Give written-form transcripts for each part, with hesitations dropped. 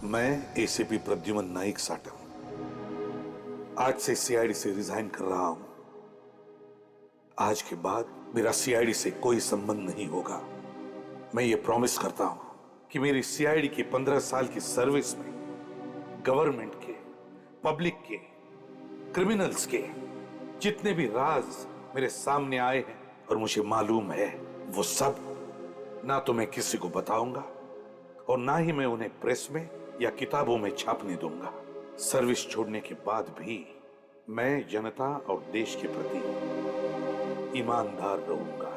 मैं एसीपी प्रद्युमन नाइक साटम आज से सीआईडी से रिजाइन कर रहा हूं। आज के बाद मेरा सीआईडी से कोई संबंध नहीं होगा। मैं ये प्रॉमिस करता हूं कि मेरी सीआईडी की 15 साल की सर्विस में गवर्नमेंट के, पब्लिक के, क्रिमिनल्स के जितने भी राज मेरे सामने आए हैं और मुझे मालूम है, वो सब ना तो मैं किसी को बताऊंगा और ना ही मैं उन्हें प्रेस में या किताबों में छापने दूंगा। सर्विस छोड़ने के बाद भी मैं जनता और देश के प्रति ईमानदार रहूंगा।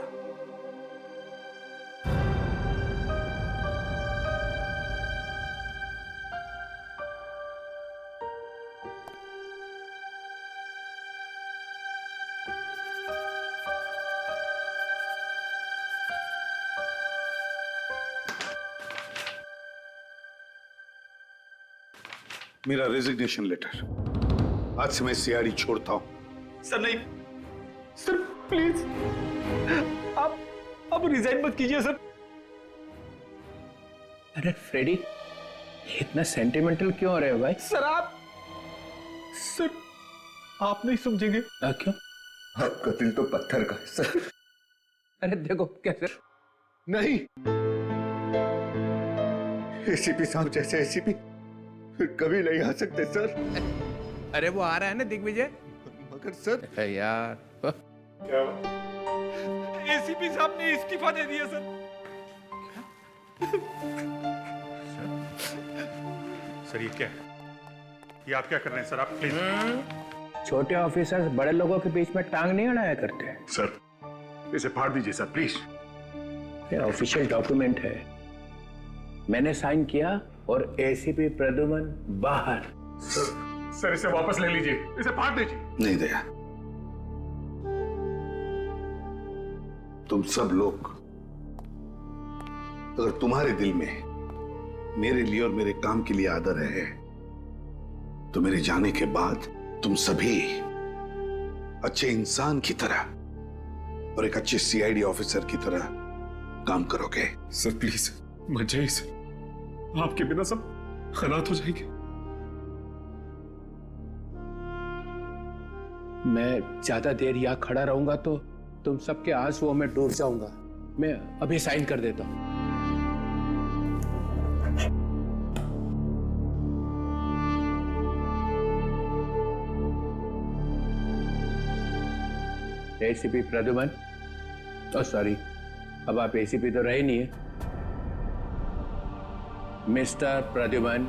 मेरा रेजिग्नेशन लेटर। आज से मैं सीआईडी छोड़ता हूं। सर नहीं, सर प्लीज आप रिजाइन मत कीजिए सर। अरे फ्रेडी, इतना सेंटिमेंटल क्यों हो रहे हो भाई? सर आप नहीं समझेंगे। क्यों? आपका दिल तो पत्थर का है सर। अरे देखो कैसे। नहीं, एसीपी साहब जैसे एसीपी फिर कभी नहीं आ सकते सर। अरे वो आ रहा है ना दिग्विजय। मगर सर यार क्या एसीपी साहब ने इस्तीफा दे दिया सर। सर ये क्या है? ये आप क्या कर रहे हैं सर? आप प्लीज। छोटे ऑफिसर्स बड़े लोगों के बीच में टांग नहीं अड़ाया करते। सर इसे फाड़ दीजिए सर प्लीज। ये ऑफिशियल डॉक्यूमेंट है, मैंने साइन किया और एसीपी प्रद्युमन बाहर। सर इसे वापस ले लीजिए, इसे फाड़ दीजिए। नहीं दया, तुम सब लोग, अगर तुम्हारे दिल में मेरे लिए और मेरे काम के लिए आदर है तो मेरे जाने के बाद तुम सभी अच्छे इंसान की तरह और एक अच्छे सीआईडी ऑफिसर की तरह काम करोगे। सर प्लीज मत जाइए सर, आपके बिना सब खराब हो जाएंगे। मैं ज्यादा देर यहाँ खड़ा रहूंगा तो तुम सबके आंसुओं में डूब जाऊंगा। मैं अभी साइन कर देता हूं। एसीपी प्रद्युमन, सॉरी, अब आप एसीपी तो रहे नहीं है। Mister Pradyuman,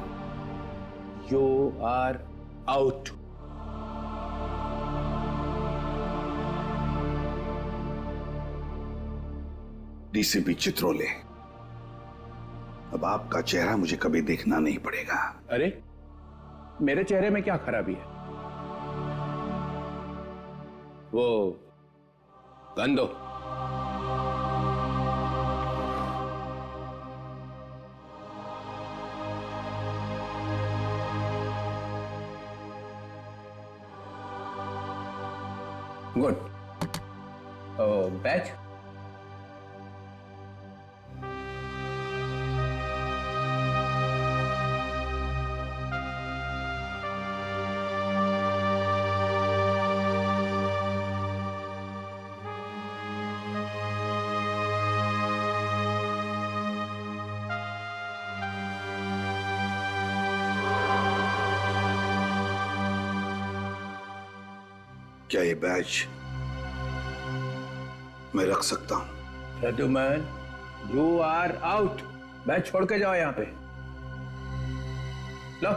you are out. DCP Chitrole, अब आपका चेहरा मुझे कभी देखना नहीं पड़ेगा। अरे मेरे चेहरे में क्या खराबी है? वो गंदो। गुड। बैच क्या ये बैच मैं रख सकता हूं? Pradyuman, you are out. Badge छोड़ के जाओ यहां पे। लो।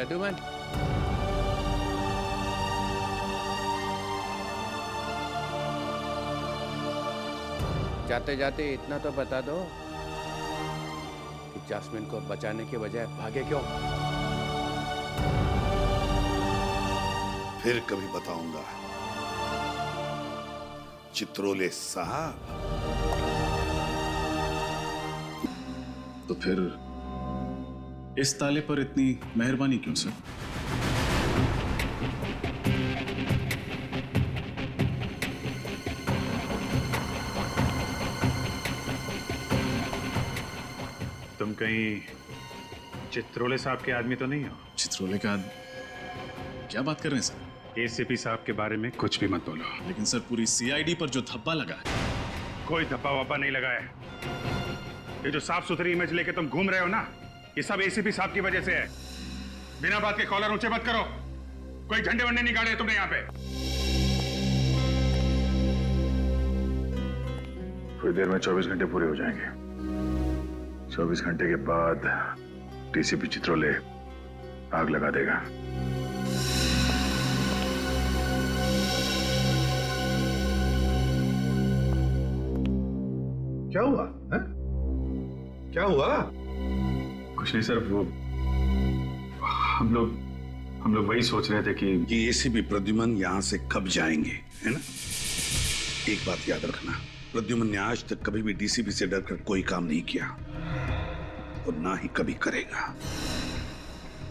प्रद्युमन, जाते जाते इतना तो बता दो कि जैस्मिन को बचाने के बजाय भागे क्यों? फिर कभी बताऊंगा चित्रोले साहब। तो फिर इस ताले पर इतनी मेहरबानी क्यों सर? तुम कहीं चित्रोले साहब के आदमी तो नहीं हो? चित्रोले का क्या बात कर रहे हैं सर? एसीपी साहब के बारे में कुछ भी मत बोलो। लेकिन सर पूरी सीआईडी पर जो धब्बा लगा है। कोई धब्बा वब्बा नहीं लगा है। ये जो साफ सुथरी इमेज लेके तुम घूम रहे हो ना, ये सब एसीपी साहब की वजह से है। बिना बात के कॉलर ऊंचे मत करो। कोई झंडे वंडे नहीं गाड़े तुमने यहाँ पे। थोड़ी देर में 24 घंटे पूरे हो जाएंगे। 24 घंटे के बाद टीसीपी चित्रोले आग लगा देगा। क्या हुआ है? क्या हुआ? कुछ नहीं सर, वो हम लोग वही सोच रहे थे कि एसीपी प्रद्युमन यहां से कब जाएंगे, है ना? एक बात याद रखना, प्रद्युमन ने आज तक कभी भी डीसीपी से डरकर कोई काम नहीं किया और ना ही कभी करेगा।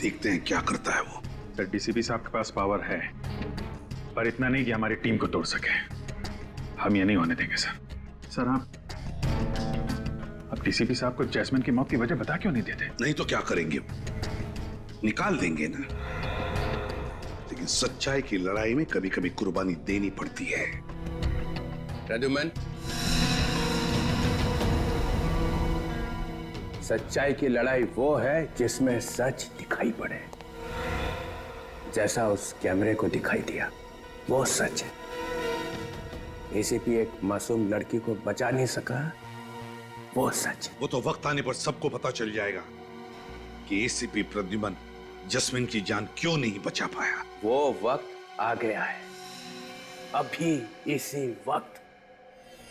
देखते हैं क्या करता है वो। सर डीसीपी साहब के पास पावर है, पर इतना नहीं कि हमारी टीम को तोड़ सके। हम ये नहीं होने देंगे सर। आप डीसीपी साहब को जैस्मिन की मौत की वजह बता क्यों नहीं देते? नहीं तो क्या करेंगे? निकाल देंगे ना। लेकिन सच्चाई की लड़ाई में कभी कभी कुर्बानी देनी पड़ती है। प्रद्युमन, सच्चाई की लड़ाई वो है जिसमें सच दिखाई पड़े। जैसा उस कैमरे को दिखाई दिया वो सच है। एसीपी एक मासूम लड़की को बचा नहीं सका, वो सच है। वो तो वक्त आने पर सबको पता चल जाएगा कि एसीपी प्रद्युमन जैस्मिन की जान क्यों नहीं बचा पाया। वो वक्त आ गया है। अभी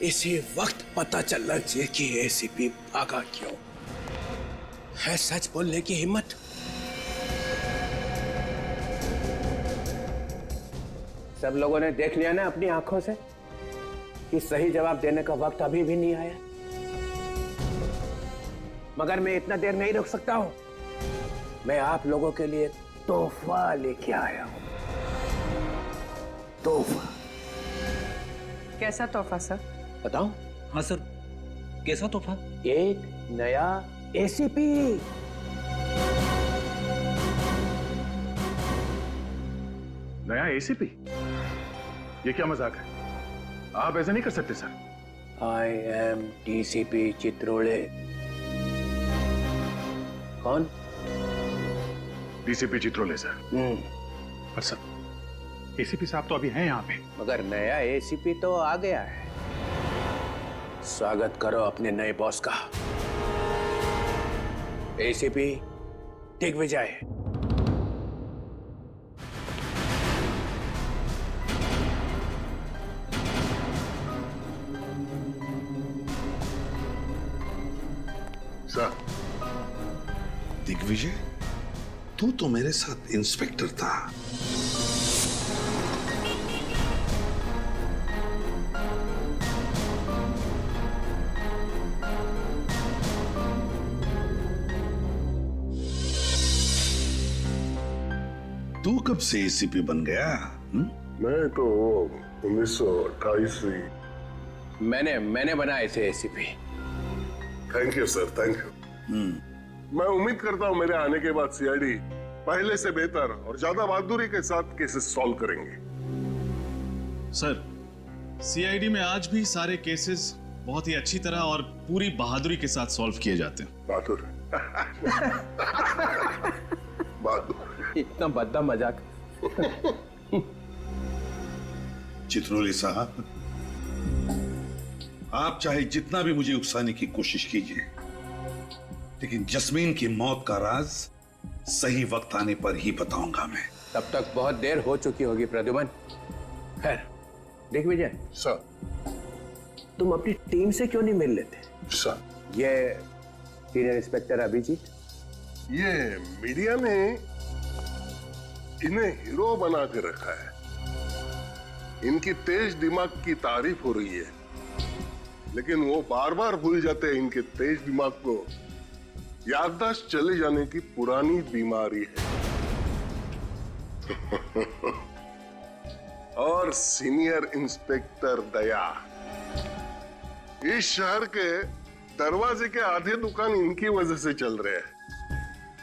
इसी वक्त पता चलना चाहिए कि एसीपी भागा क्यों। है सच बोलने की हिम्मत। सब लोगों ने देख लिया ना अपनी आंखों से कि सही जवाब देने का वक्त अभी भी नहीं आया। मगर मैं इतना देर नहीं रुक सकता हूं। मैं आप लोगों के लिए तोहफा लेके आया हूं। तोहफा। कैसा तोहफा सर? बताऊं? हाँ सर, कैसा तोहफा? एक नया एसीपी। नया एसीपी? ये क्या मजाक है? आप ऐसा नहीं कर सकते sir. I am DCP Chitrole. कौन? DCP Chitrole sir. पर सर एसीपी साहब तो अभी हैं यहाँ पे। मगर नया एसीपी तो आ गया है। स्वागत करो अपने नए बॉस का। एसीपी दिग्विजय। सर, दिग्विजय, तू तो मेरे साथ इंस्पेक्टर था। तू कब से एसीपी बन गया? मैं तो 1928 से। मैंने बनाया इसे ACP. Thank you sir, thank you. मैं उम्मीद करता हूँ मेरे आने के बाद सीआईडी पहले से बेहतर और ज्यादा बहादुरी के साथ केसेस सॉल्व करेंगे। सर, सीआईडी में आज भी सारे केसेस बहुत ही अच्छी तरह और पूरी बहादुरी के साथ सॉल्व किए जाते हैं। बहादुर। बहादुर। इतना बद्दा मजाक। चित्रोले साहब, आप चाहे जितना भी मुझे उकसाने की कोशिश कीजिए, लेकिन जस्मीन की मौत का राज सही वक्त आने पर ही बताऊंगा मैं। तब तक बहुत देर हो चुकी होगी प्रद्युमन। खैर, देख विजय, सर। तुम अपनी टीम से क्यों नहीं मिल लेते? सर, ये सीनियर इंस्पेक्टर अभिजीत, ये मीडिया ने इन्हें हीरो बना के रखा है। इनकी तेज दिमाग की तारीफ हो रही है, लेकिन वो बार बार भूल जाते हैं इनके तेज दिमाग को याददाश्त चले जाने की पुरानी बीमारी है। और सीनियर इंस्पेक्टर दया, इस शहर के दरवाजे के आधे दुकान इनकी वजह से चल रहे हैं।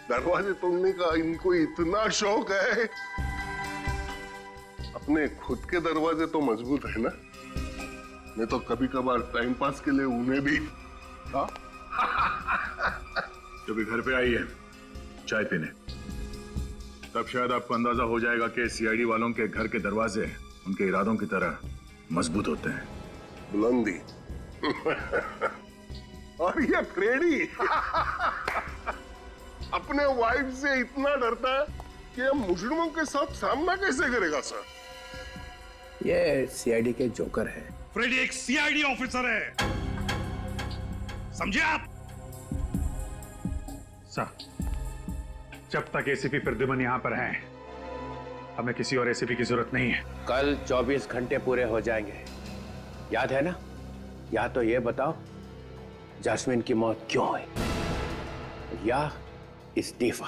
दरवाजे तोड़ने का इनको इतना शौक है। अपने खुद के दरवाजे तो मजबूत है ना, मैं तो कभी कभार टाइम पास के लिए उन्हें भी। हाँ, जब घर पे आई है चाय पीने, तब शायद आपको अंदाजा हो जाएगा कि सीआईडी वालों के घर के दरवाजे उनके इरादों की तरह मजबूत होते हैं। बुलंदी। और ये फ्रेडी अपने वाइफ से इतना डरता है कि ये मुजरिमों के साथ सामना कैसे करेगा सर? ये सीआईडी के जोकर है। फ्रेडी एक सीआईडी ऑफिसर है, समझे आप? सर, जब तक एसीपी प्रद्युमन यहां पर हैं, हमें किसी और एसीपी की जरूरत नहीं है। कल 24 घंटे पूरे हो जाएंगे, याद है ना? या तो ये बताओ जास्मिन की मौत क्यों हुई, या इस्तीफा।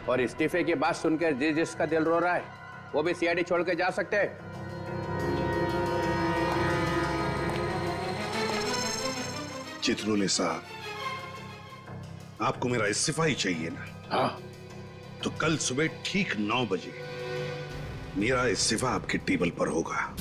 और इस्तीफे की बात सुनकर जिसका दिल रो रहा है वो भी सीआईडी छोड़ के जा सकते हैं। चित्रोले साहब, आपको मेरा इस्तीफा ही चाहिए ना? हाँ, तो कल सुबह ठीक 9 बजे मेरा इस्तीफा आपके टेबल पर होगा।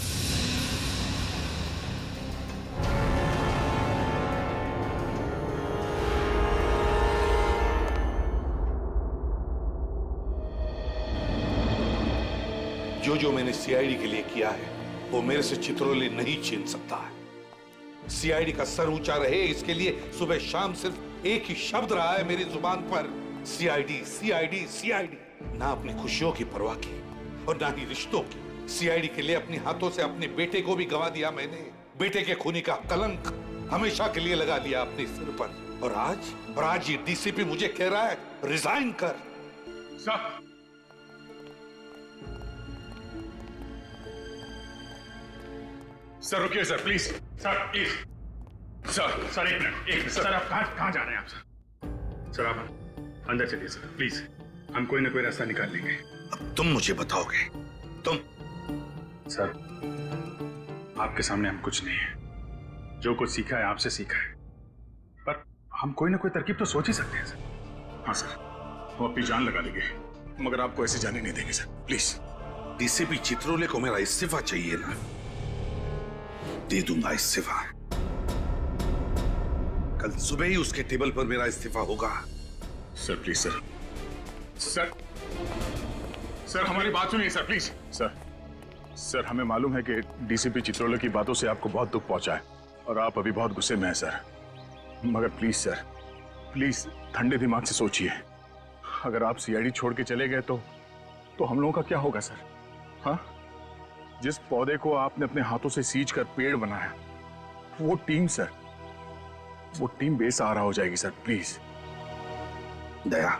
जो मैंने सीआईडी के लिए किया है वो मेरे से चित्रोले नहीं छीन सकता है। सीआईडी का सर ऊंचा रहे, इसके लिए सुबह शाम सिर्फ एक ही शब्द रहा है मेरी जुबान पर, सीआईडी सीआईडी सीआईडी। ना अपनी खुशियों की परवाह की और ना ही रिश्तों की। सीआईडी के लिए अपने हाथों से अपने बेटे को भी गंवा दिया मैंने। बेटे के खूनी का कलंक हमेशा के लिए लगा लिया अपने सिर पर। और आज ये डीसीपी मुझे कह रहा है रिजाइन कर। सर, सर रुकिए sir, please sir, please sir एक मिनट सर, आप कहां जा रहे हैं आप? सर आप अंदर चलिए सर, प्लीज। हम कोई ना कोई रास्ता निकाल लेंगे। अब तुम मुझे बताओगे? तुम? सर, आपके सामने हम कुछ नहीं है। जो कुछ सीखा है आपसे सीखा है, पर हम कोई ना कोई तरकीब तो सोच ही सकते हैं सर। हाँ सर, वो अपनी जान लगा लेंगे, मगर आपको ऐसे जाने नहीं देंगे सर, प्लीज। डीसीपी चित्रोले को मेरा इस्तीफा चाहिए ना? दे दूंगा इस्तीफा। कल सुबह ही उसके टेबल पर मेरा इस्तीफा होगा। Sir please sir, sir sir हमारी बात सुनिए सर, प्लीज। सर हमें मालूम है कि डीसीपी चित्रोले की बातों से आपको बहुत दुख पहुंचा है और आप अभी बहुत गुस्से में हैं सर, मगर प्लीज सर, प्लीज ठंडे दिमाग से सोचिए। अगर आप सीआईडी छोड़ के चले गए तो हम लोगों का क्या होगा सर? हाँ, जिस पौधे को आपने अपने हाथों से सींच कर पेड़ बनाया, वो टीम बेसहारा हो जाएगी सर, प्लीज। दया,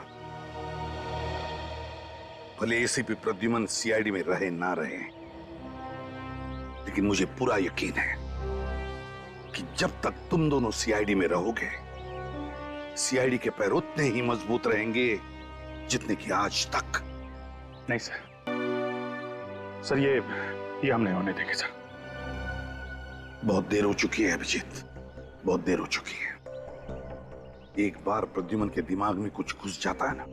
भले एसीपी प्रद्युमन सीआईडी में रहे ना रहे, लेकिन मुझे पूरा यकीन है कि जब तक तुम दोनों सीआईडी में रहोगे, सीआईडी के पैर उतने ही मजबूत रहेंगे जितने कि आज तक। नहीं सर, सर ये हम नहीं होने देंगे सर। बहुत देर हो चुकी है अभिजीत, बहुत देर हो चुकी है। एक बार प्रद्युमन के दिमाग में कुछ घुस जाता है ना,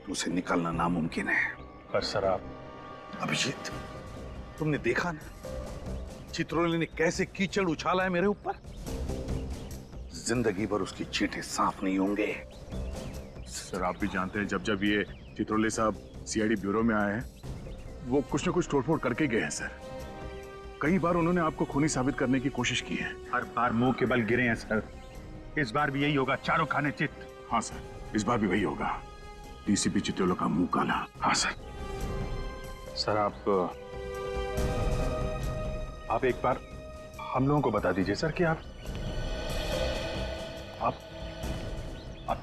तो उसे निकालना नामुमकिन है। पर सर आप... अभिजीत, तुमने देखा ना चित्रोले ने कैसे कीचड़ उछाला है मेरे ऊपर। जिंदगी भर उसकी चींटे साफ नहीं होंगे। सर आप भी जानते हैं, जब ये चित्रोले साहब सीआईडी ब्यूरो में आए हैं, वो कुछ न कुछ तोड़फोड़ करके गए हैं सर। कई बार उन्होंने आपको खूनी साबित करने की कोशिश की है। हर बार मुंह के बल गिरे हैं सर, इस बार भी यही होगा, चारों खाने चित। हाँ सर, इस बार भी वही होगा। डीसीपी चित्रोलो का मुंह काला। हाँ सर। सर आप एक बार हम लोगों को बता दीजिए सर कि आप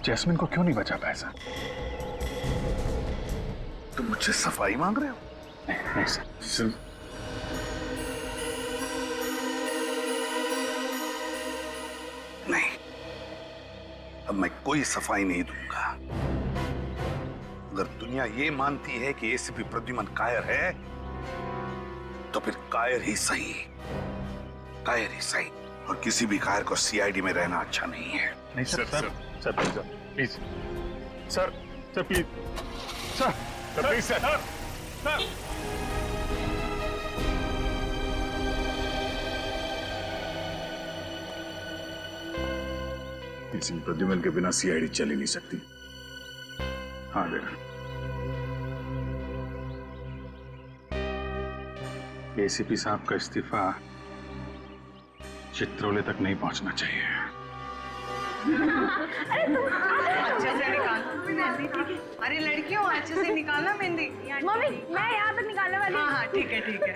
जैस्मिन को क्यों नहीं बचा पाए सर? तुम मुझसे सफाई मांग रहे हो? नहीं सर। सर नहीं, अब मैं कोई सफाई नहीं दूंगा। अगर दुनिया ये मानती है कि एसीपी प्रद्युमन कायर है, तो फिर कायर ही सही, कायर ही सही। और किसी भी कायर को सीआईडी में रहना अच्छा नहीं है। नहीं sir. Sir sir please sir please sir please sir. ACP Pradyuman के बिना सीआईडी चल ही नहीं सकती। हाँ बेटा, एसीपी साहब का इस्तीफा चित्रोले तक नहीं पहुंचना चाहिए। अच्छे से निकाल। अरे लड़कियों अच्छे से निकालना मेहंदी। मम्मी मैं यहाँ तक निकालने वाली हूँ। हाँ ठीक है ठीक है।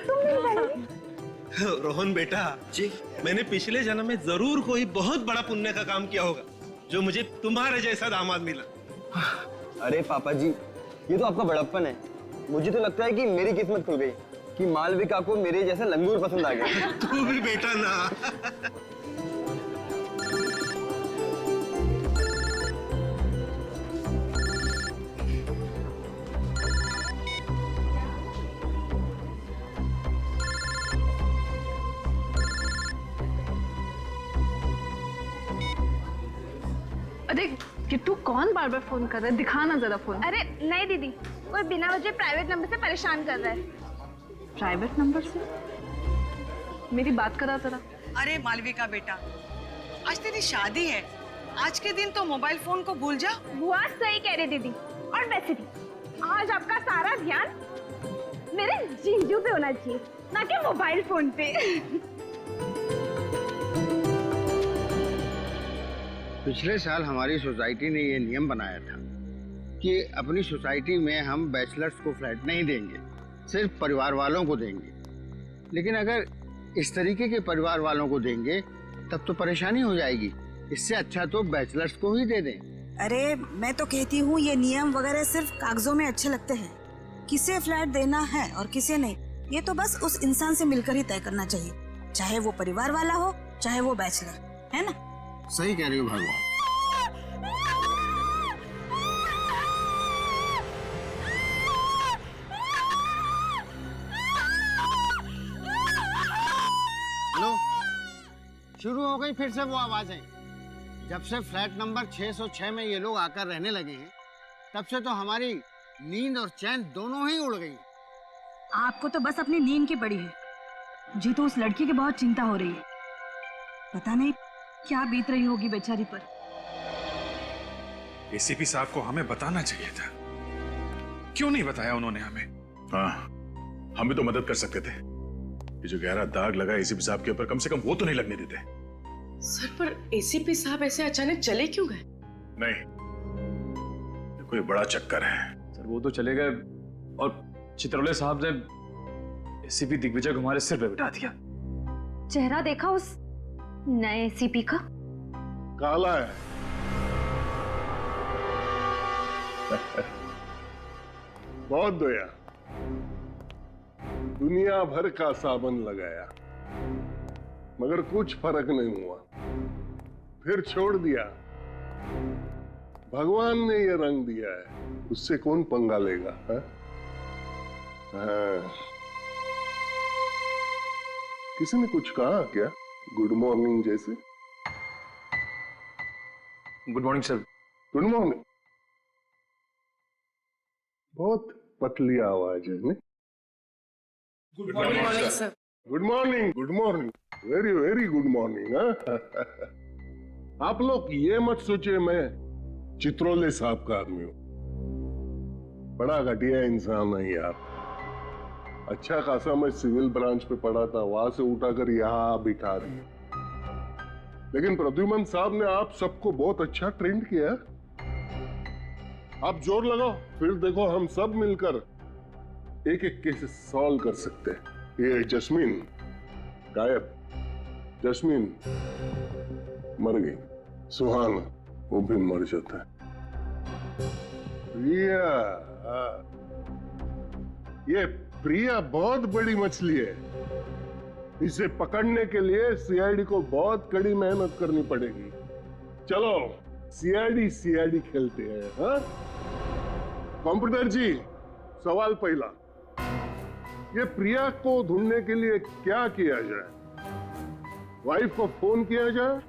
तुम नहीं निकालोगी? रोहन बेटा जी, मैंने पिछले जन्म में जरूर कोई बहुत बड़ा पुण्य का काम किया होगा जो मुझे तुम्हारे जैसा दामाद मिला। अरे पापा जी, ये तो आपका बड़प्पन है। मुझे तो लगता है कि मेरी किस्मत खुल गई कि मालविका को मेरे जैसा लंगूर पसंद आ गया। तू भी बेटा ना। अरे किट्टू कौन बार बार फोन कर रहा है? दिखाना जरा फोन। अरे नहीं दीदी, कोई बिना वजह प्राइवेट नंबर से परेशान कर रहा है। प्राइवेट नंबर से? मेरी बात करा जरा। अरे मालविका बेटा, आज तेरी शादी है। आज के दिन तो मोबाइल फोन को भूल जा। बुआ सही कह रही दीदी। और वैसे भी आज आपका सारा ध्यान मेरे जीजू पे होना चाहिए, ना कि मोबाइल फोन पे। पिछले साल हमारी सोसाइटी ने ये नियम बनाया था कि अपनी सोसाइटी में हम बैचलर्स को फ्लैट नहीं देंगे, सिर्फ परिवार वालों को देंगे। लेकिन अगर इस तरीके के परिवार वालों को देंगे तब तो परेशानी हो जाएगी। इससे अच्छा तो बैचलर्स को ही दे दें। अरे मैं तो कहती हूँ ये नियम वगैरह सिर्फ कागजों में अच्छे लगते हैं। किसे फ्लैट देना है और किसे नहीं, ये तो बस उस इंसान से मिलकर ही तय करना चाहिए, चाहे वो परिवार वाला हो चाहे वो बैचलर, है ना? सही कह रही हो भागो। हेलो, शुरू हो गई फिर से वो आवाजें। जब से फ्लैट नंबर 606 में ये लोग आकर रहने लगे हैं, तब से तो हमारी नींद और चैन दोनों ही उड़ गई। आपको तो बस अपनी नींद की पड़ी है, मुझे तो उस लड़की की बहुत चिंता हो रही है। पता नहीं क्या बीत रही होगी बेचारी पर। एसीपी साहब को हमें बताना चाहिए था, क्यों नहीं बताया उन्होंने हमें? हाँ, हम भी तो मदद कर सकते थे। ये जो गहरा दाग लगा एसीपी साहब के ऊपर, कम से कम वो तो नहीं लगने देते। सर पर एसीपी साहब ऐसे अचानक चले क्यों गए? नहीं, ये कोई बड़ा चक्कर है। सर वो तो चले गए और चित्रोले साहब ने एसीपी दिग्विजय को हमारे सिर पे बिठा दिया। चेहरा देखा उस नए एसीपी का? काला है। बहुत दया, दुनिया भर का साबन लगाया मगर कुछ फर्क नहीं हुआ, फिर छोड़ दिया। भगवान ने ये रंग दिया है, उससे कौन पंगा लेगा? है? हाँ। किसी ने कुछ कहा क्या? गुड मॉर्निंग जैसे? Good morning sir. Good morning. बहुत पतली आवाज है नहीं? Good morning sir. Good morning, good morning, very very good morning. आप लोग ये मत सोचिए मैं चित्रोले साहब का आदमी हूं। बड़ा घटिया इंसान है यार। अच्छा खासा मैं सिविल ब्रांच पे पढ़ा था, वहां से उठाकर यहां बिठा दिया। लेकिन प्रद्युमन साहब ने आप सबको बहुत अच्छा ट्रेंड किया है। आप जोर लगाओ, फिर देखो हम सब मिलकर एक एक केस सॉल्व कर सकते हैं। ये जस्मीन गायब, जस्मीन मर गई, सुहान वो भी मर जाता है। प्रिया, ये प्रिया बहुत बड़ी मछली है, इसे पकड़ने के लिए सीआईडी को बहुत कड़ी मेहनत करनी पड़ेगी। चलो सीआईडी खेलते हैं। हाँ? कंप्यूटर जी, सवाल पहला, ये प्रिया को ढूंढने के लिए क्या किया जाए? वाइफ को फोन किया जाए?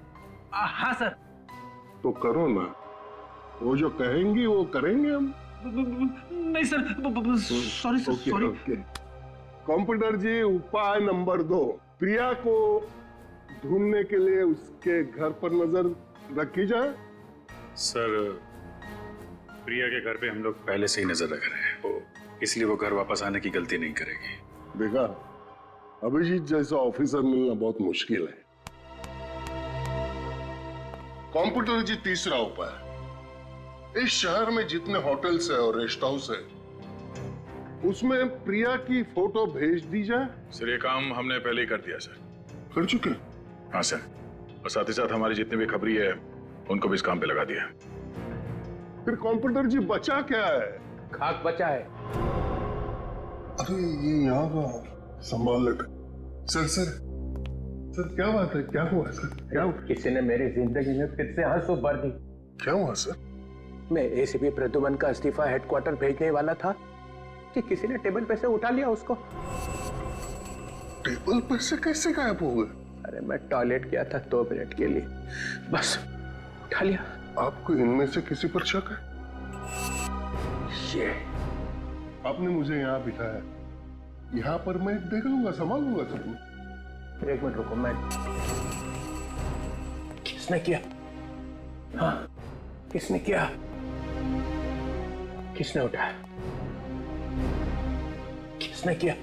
हाँ सर। तो करो ना, वो जो कहेंगी वो करेंगे हम। नहीं sir, sorry sir, sorry. Computer ji, उपाय नंबर 2, प्रिया को ढूंढने के लिए उसके घर पर नजर रखी जाए। सर, प्रिया के घर पे हम लोग पहले से ही नजर रख रहे हैं, इसलिए वो घर वापस आने की गलती नहीं करेगी। देखा, अभिजीत जैसा ऑफिसर मिलना बहुत मुश्किल है। कंप्यूटर जी, तीसरा उपाय, इस शहर में जितने होटल्स है और रेस्ट हाउस है, उसमें प्रिया की फोटो भेज दी जाए। सर, ये काम हमने पहले ही कर दिया सर। कर चुके? हाँ सर, और साथ ही साथ हमारी जितने भी खबरी है उनको भी इस काम पे लगा दिया। फिर कंप्यूटर जी, बचा क्या है? खाक बचा है। अरे ये यहाँ का संभाल लेते। सर क्या बात है? क्या हुआ सर? क्या हुआ? किसी ने मेरी जिंदगी में फिर से आंसू भर दी। क्या हुआ सर? मैं एसीपी प्रद्युमन का इस्तीफा हेडक्वार्टर भेजने वाला था कि किसी ने टेबल पे से उठा लिया उसको। टेबल पर से कैसे गायब हो गए? अरे मैं टॉयलेट गया था 2 मिनट के लिए, बस उठा लिया। आपको इनमें से किसी पर शक है? ये आपने मुझे यहाँ बिठाया, यहाँ पर मैं देख लूंगा, संभाल लूंगा सब। 1 मिनट रुको। मैं किसने किया? हाँ, किसने किया? किसने उठाया? किसने किया?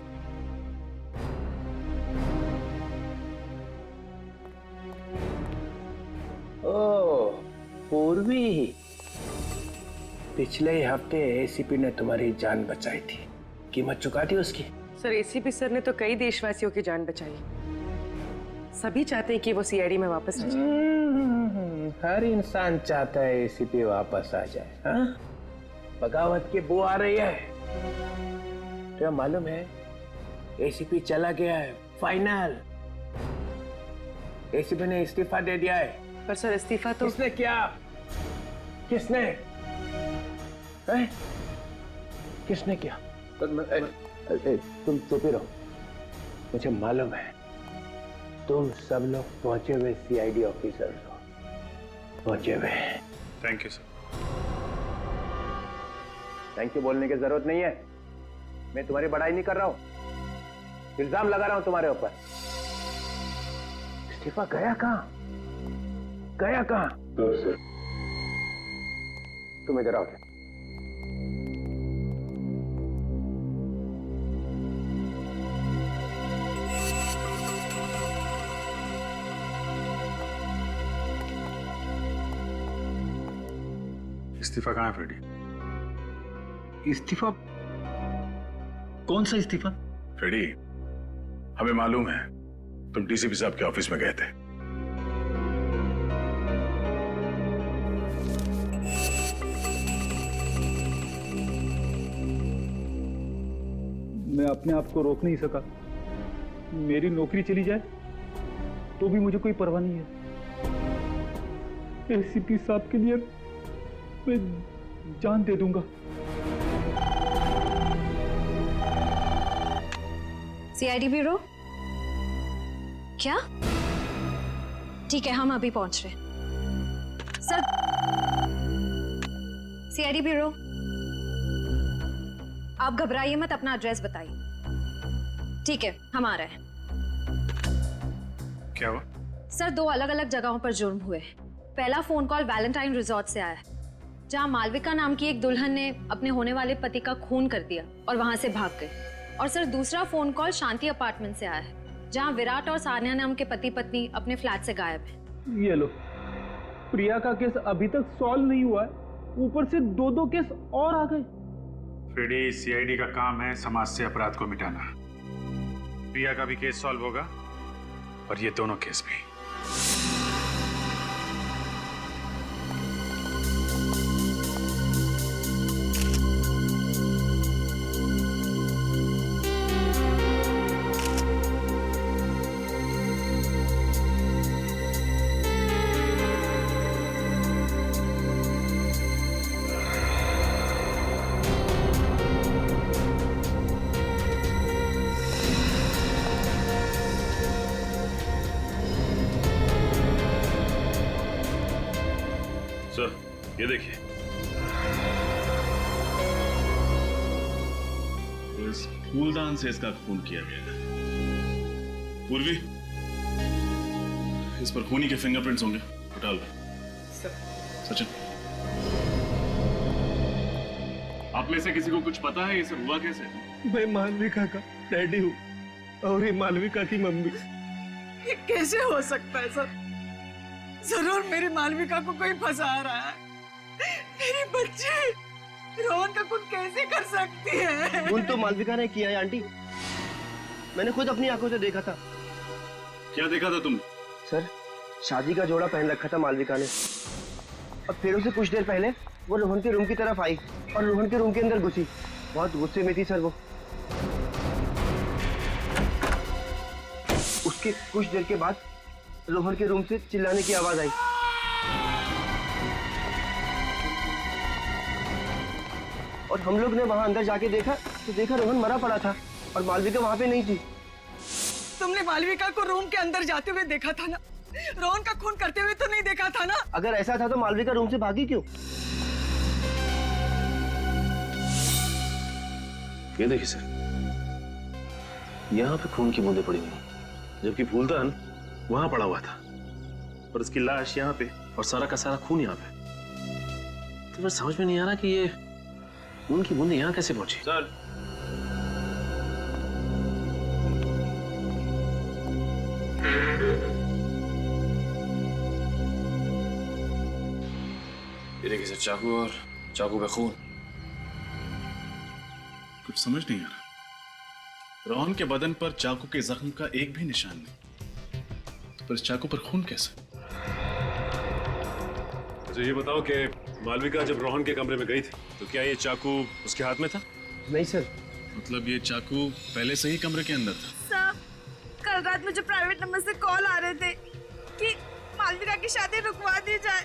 ओह, पूर्वी, पिछले हफ्ते एसीपी ने तुम्हारी जान बचाई थी, कीमत चुका दी उसकी। सर, एसीपी सर ने तो कई देशवासियों की जान बचाई। सभी चाहते हैं कि वो सीआईडी में वापस आ जाए। हर इंसान चाहता है एसीपी वापस आ जाए। हाँ? बगावत की बू आ रही है। तो मालूम है एसीपी चला गया है, फाइनल। एसीपी ने इस्तीफा दे दिया है। पर सर, इस्तीफा तो किसने किया? किसने? है? किसने किया? तुम चुप ही रहो। मुझे मालूम है तुम सब लोग पहुंचे हुए सीआईडी ऑफिसर हो, पहुंचे हुए। Thank you sir. Thank you बोलने की जरूरत नहीं है, मैं तुम्हारी बड़ाई नहीं कर रहा हूं, इल्जाम लगा रहा हूं तुम्हारे ऊपर। इस्तीफा गया कहां? गया कहां? तुम इधर आओ। इस्तीफा कहाँ है फ्रेडी? इस्तीफा? कौन सा इस्तीफा? फ्रेडी, हमें मालूम है तुम डीसीपी साहब के ऑफिस में गए थे। मैं अपने आप को रोक नहीं सका। मेरी नौकरी चली जाए तो भी मुझे कोई परवाह नहीं है। एसीपी साहब के लिए मैं जान दे दूंगा। CID bureau? क्या? ठीक है, हम अभी पहुंच रहे हैं। सर, सीआईडी ब्यूरो, आप घबराइए मत, अपना एड्रेस बताइए। ठीक है, हम आ रहे हैं। क्या हुआ? सर, 2 अलग अलग जगहों पर जुर्म हुए। पहला फोन कॉल वैलेंटाइन रिजॉर्ट से आया है, जहां मालविका नाम की एक दुल्हन ने अपने होने वाले पति का खून कर दिया और वहां से भाग गई। और सर, दूसरा फोन कॉल शांति अपार्टमेंट से आया है, जहां विराट और सान्या नाम के पति पत्नी अपने फ्लैट से गायब है। ये लो, प्रिया का केस अभी तक सॉल्व नहीं हुआ है, ऊपर से 2 केस और आ गए। फ्रेडी, सीआईडी का काम है समाज से अपराध को मिटाना। प्रिया का भी केस सॉल्व होगा और ये दोनों केस भी। सर, ये देखिए, इस फूलदान से इसका खून किया गया है। पूर्वी, इस पर खूनी के फिंगरप्रिंट्स होंगे, उठा लो। सचिन, आप में से किसी को कुछ पता है ये सब हुआ कैसे? मैं मालविका का डैडी हूँ और ये मालविका की मम्मी। ये कैसे हो सकता है सर? जरूर मेरी मालविका को कोई फंसा रहा है। मेरी बच्ची रोहन का खून कैसे कर सकती है? खून तो मालविका ने किया है आंटी, मैंने खुद अपनी आंखों से देखा था। क्या देखा था तुम? सर, शादी का जोड़ा पहन रखा था मालविका ने, और फिर उसे कुछ देर पहले वो रोहन के रूम की तरफ आई और रोहन के रूम के अंदर घुसी। बहुत गुस्से में थी सर वो। उसके कुछ देर के बाद रोहन के रूम से चिल्लाने की आवाज आई। और हम लोग ने वहां अंदर जाके देखा तो देखा रोहन मरा पड़ा था और मालविका वहां पे नहीं थी। तुमने मालविका को रूम के अंदर जाते हुए देखा था ना? रोहन का खून करते हुए तो नहीं देखा था ना? अगर ऐसा था तो मालविका रूम से भागी क्यों? ये देखिए सर, यहाँ पे खून की बूंदें पड़ी हुई, जबकि फूलदान वहां पड़ा हुआ था और उसकी लाश यहाँ पे और सारा का सारा खून यहाँ पे। तो बस समझ में नहीं आ रहा कि ये खून की बूंदें यहाँ कैसे पहुंची। सर, ये देखिए सर, चाकू और चाकू पे खून। कुछ समझ नहीं आ रहा। रोहन के बदन पर चाकू के जख्म का एक भी निशान नहीं, तो पर इस चाकू पर खून कैसे? मुझे ये बताओ कि मालविका जब रोहन के कमरे में गई थी तो क्या ये चाकू उसके हाथ में था? नहीं सर। मतलब ये चाकू पहले से ही कमरे के अंदर था? सर, कल रात मुझे प्राइवेट नंबर से कॉल आ रहे थे कि मालविका की शादी रुकवा दी जाए,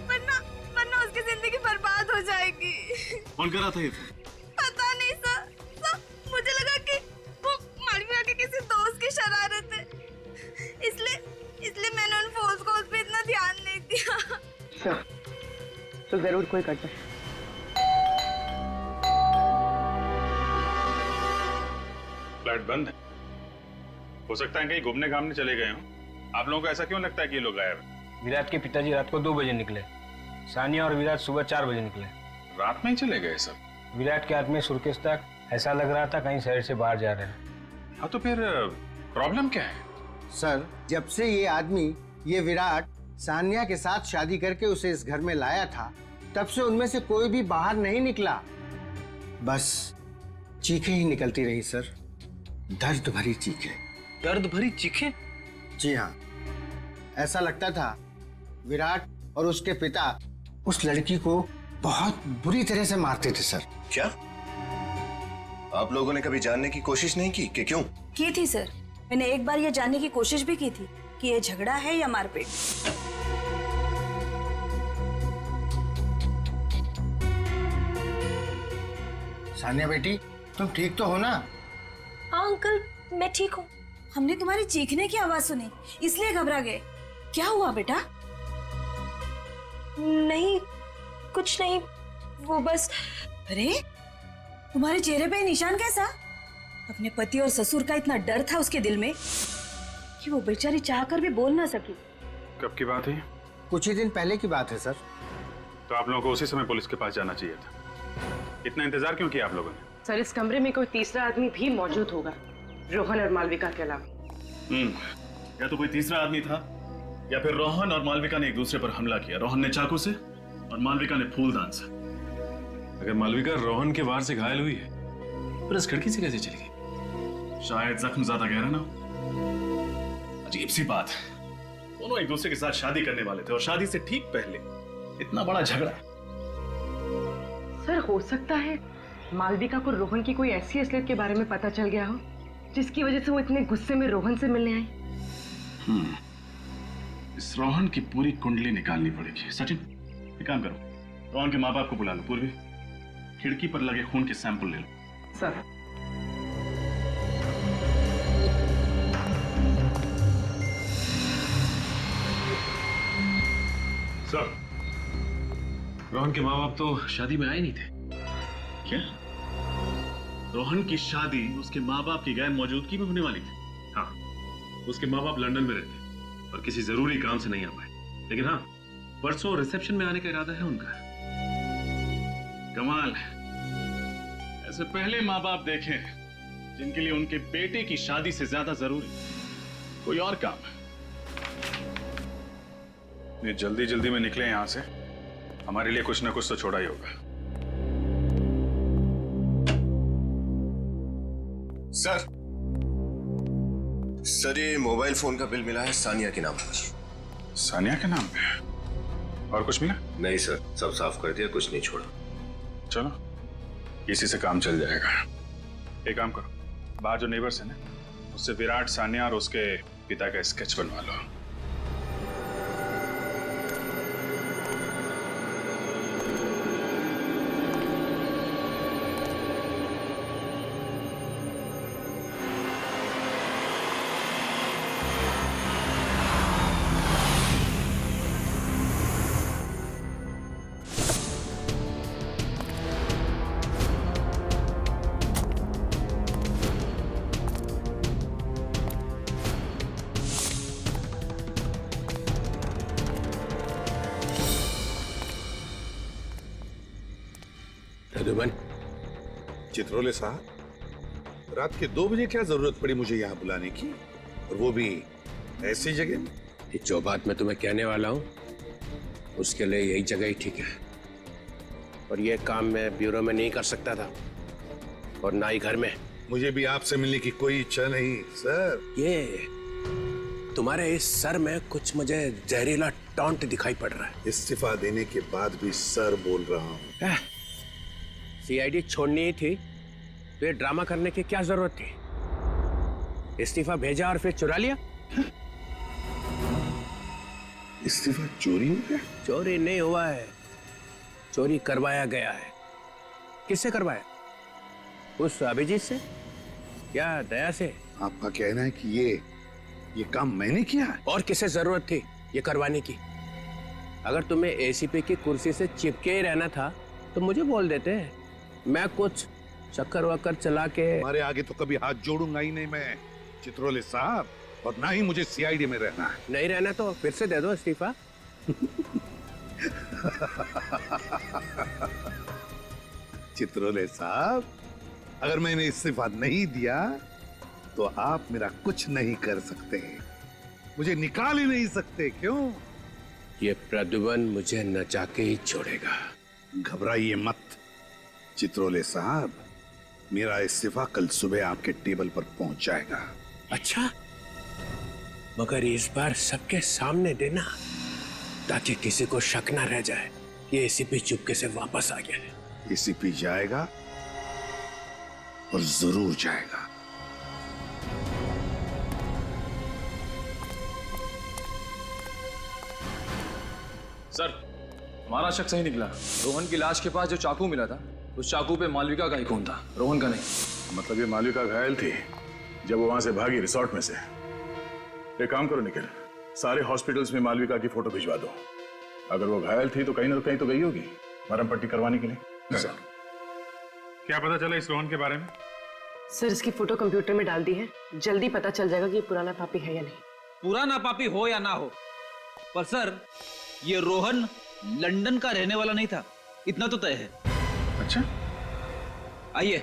वरना उसकी जिंदगी बर्बाद हो जाएगी। कौन कर रहा था ये फोन? पता नहीं सर, मुझे लगा कि वो मालविका के किसी दोस्त की शरारत है, इसलिए मैंने उन फोन कॉल्स पे इतना ध्यान नहीं दिया। तो जरूर कोई करता। फ्लैट बंद है, हो सकता है कहीं घूमने घामने चले गए हों। आप लोगों को ऐसा क्यों लगता है कि ये लोग गायब हैं? विराट के पिताजी रात को 2 बजे निकले, सानिया और विराट सुबह 4 बजे निकले। रात में ही चले गए सब? विराट के हाथ में सूटकेस था, ऐसा लग रहा था कहीं शहर से बाहर जा रहे हैं। हाँ, तो फिर प्रॉब्लम क्या है? सर, जब से ये आदमी, ये विराट सानिया के साथ शादी करके उसे इस घर में लाया था, तब से उनमें से कोई भी बाहर नहीं निकला। बस चीखें ही निकलती रही सर, दर्द भरी चीखें। दर्द भरी चीखें? जी हाँ, ऐसा लगता था विराट और उसके पिता उस लड़की को बहुत बुरी तरह से मारते थे सर। क्या आप लोगों ने कभी जानने की कोशिश नहीं की कि क्यों? की थी सर, मैंने एक बार ये जानने की कोशिश भी की थी कि ये झगड़ा है या मारपीट। सानिया बेटी, तुम ठीक तो हो ना? हाँ अंकल, मैं ठीक हूँ। हमने तुम्हारी चीखने की आवाज सुनी, इसलिए घबरा गए। क्या हुआ बेटा? नहीं, कुछ नहीं, वो बस। अरे, तुम्हारे चेहरे पे निशान कैसा? अपने पति और ससुर का इतना डर था उसके दिल में कि वो बेचारी चाहकर भी बोल ना सकी। कब की बात है? कुछ ही दिन पहले की बात है सर। तो आप लोगों को उसी समय पुलिस के पास जाना चाहिए था। इतना इंतजार क्यों किया आप लोगों ने? सर, इस कमरे में कोई तीसरा आदमी भी मौजूद होगा, रोहन और मालविका के अलावा। या तो कोई तीसरा आदमी था या फिर रोहन और मालविका ने एक दूसरे पर हमला किया, रोहन ने चाकू से और मालविका ने फूलदान से। अगर मालविका रोहन के वार से घायल हुई है, पर इस खिड़की से कैसे चली गई? शायद जख्म ज्यादा गहरा ना हो। अजीब सी बात, दोनों एक दूसरे के साथ शादी करने वाले थे और शादी से ठीक पहले इतना बड़ा झगड़ा। सर हो सकता है मालविका को रोहन की कोई ऐसी असलियत के बारे में पता चल गया हो जिसकी वजह से वो इतने गुस्से में रोहन से मिलने आई। इस रोहन की पूरी कुंडली निकालनी पड़ेगी। सचिन, एक काम करो, रोहन के माँ बाप को बुला लो। पूर्वी, खिड़की पर लगे खून के सैंपल ले लो। सर सर, रोहन के माँ बाप तो शादी में आए नहीं थे। क्या? रोहन की शादी उसके माँ बाप की गैर मौजूदगी में होने वाली थी? हाँ, उसके माँ बाप लंदन में रहते और किसी जरूरी काम से नहीं आ पाए, लेकिन हाँ, परसों रिसेप्शन में आने का इरादा है उनका। कमाल, ऐसे पहले माँ बाप देखे जिनके लिए उनके बेटे की शादी से ज्यादा जरूरी कोई और काम है। ये जल्दी जल्दी में निकले यहां से, हमारे लिए कुछ ना कुछ तो छोड़ा ही होगा। सर, ये मोबाइल फोन का बिल मिला है सानिया के नाम पर। सानिया के नाम पे? और कुछ मिला? नहीं सर, सब साफ कर दिया, कुछ नहीं छोड़ा। चलो, इसी से काम चल जाएगा। एक काम करो, बाहर जो नेबर्स है ना, उससे विराट, सानिया और उसके पिता का स्केच बनवा लो। चित्रोले साहब, रात के 2 बजे क्या जरूरत पड़ी मुझे यहाँ बुलाने की, और वो भी ऐसी जगह? जो बात मैं तुम्हें कहने वाला हूँ उसके लिए यही जगह ही ठीक है। और ये काम मैं ब्यूरो में नहीं कर सकता था और ना ही घर में। मुझे भी आपसे मिलने की कोई इच्छा नहीं सर। ये तुम्हारे इस सर में कुछ मुझे जहरीला टॉन्ट दिखाई पड़ रहा है। इस्तीफा देने के बाद भी सर बोल रहा हूँ। सीआईडी छोड़नी ही थी तो ये ड्रामा करने की क्या जरूरत थी? इस्तीफा भेजा और फिर चुरा लिया। इस्तीफा चोरी हो गया? चोरी नहीं हुआ है, चोरी करवाया गया है। किससे करवाया? उस अभिजीत से या दया से? आपका कहना है कि ये काम मैंने किया है? और किसे जरूरत थी ये करवाने की? अगर तुम्हें एसीपी की कुर्सी से चिपके ही रहना था तो मुझे बोल देते। मैं कुछ चक्कर वक्कर चला के हमारे आगे तो कभी हाथ जोड़ूंगा ही नहीं मैं चित्रोले साहब, और ना ही मुझे सीआईडी में रहना है। नहीं रहना तो फिर से दे दो इस्तीफा। चित्रोले साहब, अगर मैंने इस्तीफा नहीं दिया तो आप मेरा कुछ नहीं कर सकते, मुझे निकाल ही नहीं सकते। क्यों? ये प्रद्युमन मुझे नचा के ही छोड़ेगा। घबराइए मत चित्रोले साहब, मेरा इस्तीफा कल सुबह आपके टेबल पर पहुंच जाएगा। अच्छा, मगर इस बार सबके सामने देना ताकि किसी को शक ना रह जाए ये एसीपी चुपके से वापस आ गया है। एसीपी जाएगा और जरूर जाएगा। सर, हमारा शक सही निकला। रोहन की लाश के पास जो चाकू मिला था, उस चाकू पे मालविका का ही खून था, रोहन का नहीं। मतलब ये मालविका घायल थी जब वो वहां से भागी रिसोर्ट में से। एक काम करो निखिल, सारे हॉस्पिटल्स में मालविका की फोटो भिजवा दो। अगर वो घायल थी तो कहीं ना कहीं तो गई होगी मरहम पट्टी करवाने के लिए। सर, क्या पता चला इस रोहन के बारे में? सर, इसकी फोटो कंप्यूटर में डाल दी है, जल्दी पता चल जाएगा कि ये पुराना पापी है या नहीं। पुराना पापी हो या ना हो, पर सर ये रोहन लंदन का रहने वाला नहीं था, इतना तो तय है। अच्छा, आइए।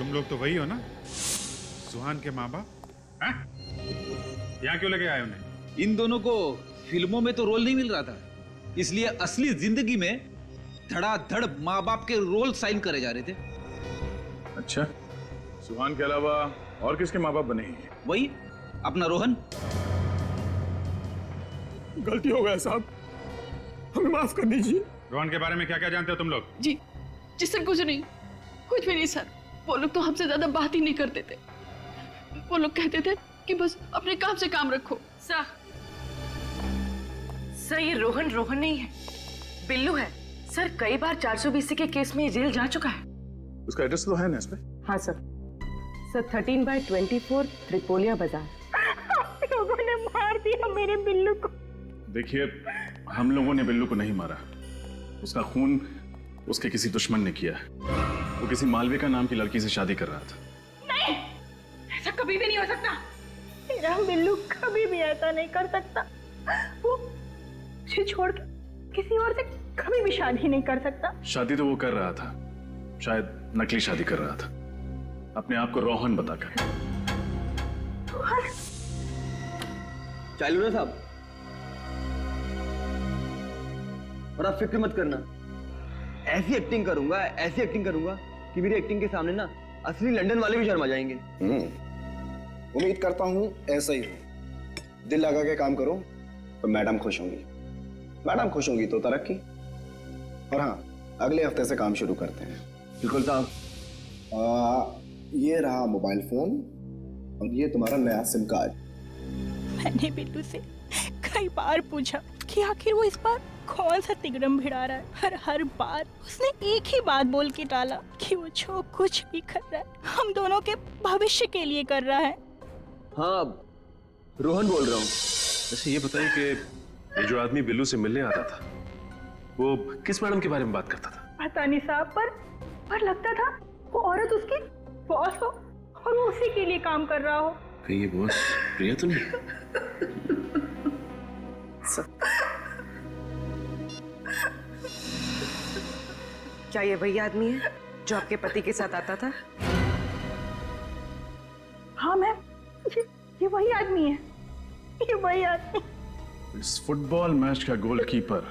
तुम लोग तो वही हो ना, सुहान के माँ बाप? हैं? यहाँ क्यों लगे आए उन्हें? इन दोनों को फिल्मों में तो रोल नहीं मिल रहा था, इसलिए असली जिंदगी में धड़ाधड़ माँ बाप के रोल साइन करे जा रहे थे। अच्छा, सुहान के अलावा और किसके माँ बाप बने हैं? वही अपना रोहन। गलती हो गया साहब, हमें माफ कर दीजिए। रोहन के बारे में क्या क्या जानते हो तुम लोग? जी जी सर, कुछ नहीं, कुछ भी नहीं सर। वो लोग तो हमसे ज्यादा बात ही नहीं करते थे। वो लोग कहते थे कि बस अपने काम से काम रखो। सर ये रोहन नहीं है, बिल्लू है। सर कई बार 420 के केस में जेल जा चुका है। उसका एड्रेस तो है ना इसमें? हाँ सर 13/24 त्रिपोलिया बाजार। लोगों ने मार दिया मेरे बिल्लू को। देखिए, हम लोगों ने बिल्लू को नहीं मारा, उसका खून उसके किसी दुश्मन ने किया। वो किसी मालविका नाम की लड़की से शादी कर रहा था। नहीं, ऐसा कभी भी नहीं हो सकता। मेरा बिल्लू कभी भी ऐसा नहीं कर सकता। वो मुझे छोड़ के किसी और से कभी भी शादी नहीं कर सकता। शादी तो वो कर रहा था, शायद नकली शादी कर रहा था, अपने आप को रोहन बताकर। चालू ना साहब, और आप फिक्र मत करना, ऐसी एक्टिंग करूंगा कि मेरी एक्टिंग के सामने ना असली लंदन वाले भी शर्मा जाएंगे। उम्मीद करता हूं ऐसा ही हो। दिल लगा के काम करो तो मैडम खुश होंगी, मैडम खुश होंगी तो तरक्की। और हाँ, अगले हफ्ते से काम शुरू करते हैं। बिल्कुल साहब। ये रहा मोबाइल फोन और ये तुम्हारा नया सिम कार्ड। मैंने बिल्लू से कई बार पूछा कि आखिर वो इस बार कौन सा तिगड़म भिड़ा रहा है, हर बार उसने एक ही बात बोल के टाला कि वो जो कुछ भी कर रहा है हम दोनों के भविष्य के लिए कर रहा है। हाँ, रोहन बोल रहा हूँ। अच्छा ये बताइए कि ये जो आदमी बिल्लू से मिलने आता था, वो किस मैडम के बारे में बात करता था? पता नहीं साहब, पर लगता था वो औरत उसकी बॉस हो और वो उसी के लिए काम कर रहा हो। कहीं ये बॉस प्रिया तो नहीं? क्या ये वही आदमी है जो आपके पति के साथ आता था? हाँ मैम, ये वही आदमी है, ये वही आदमी। इस फुटबॉल मैच का गोलकीपर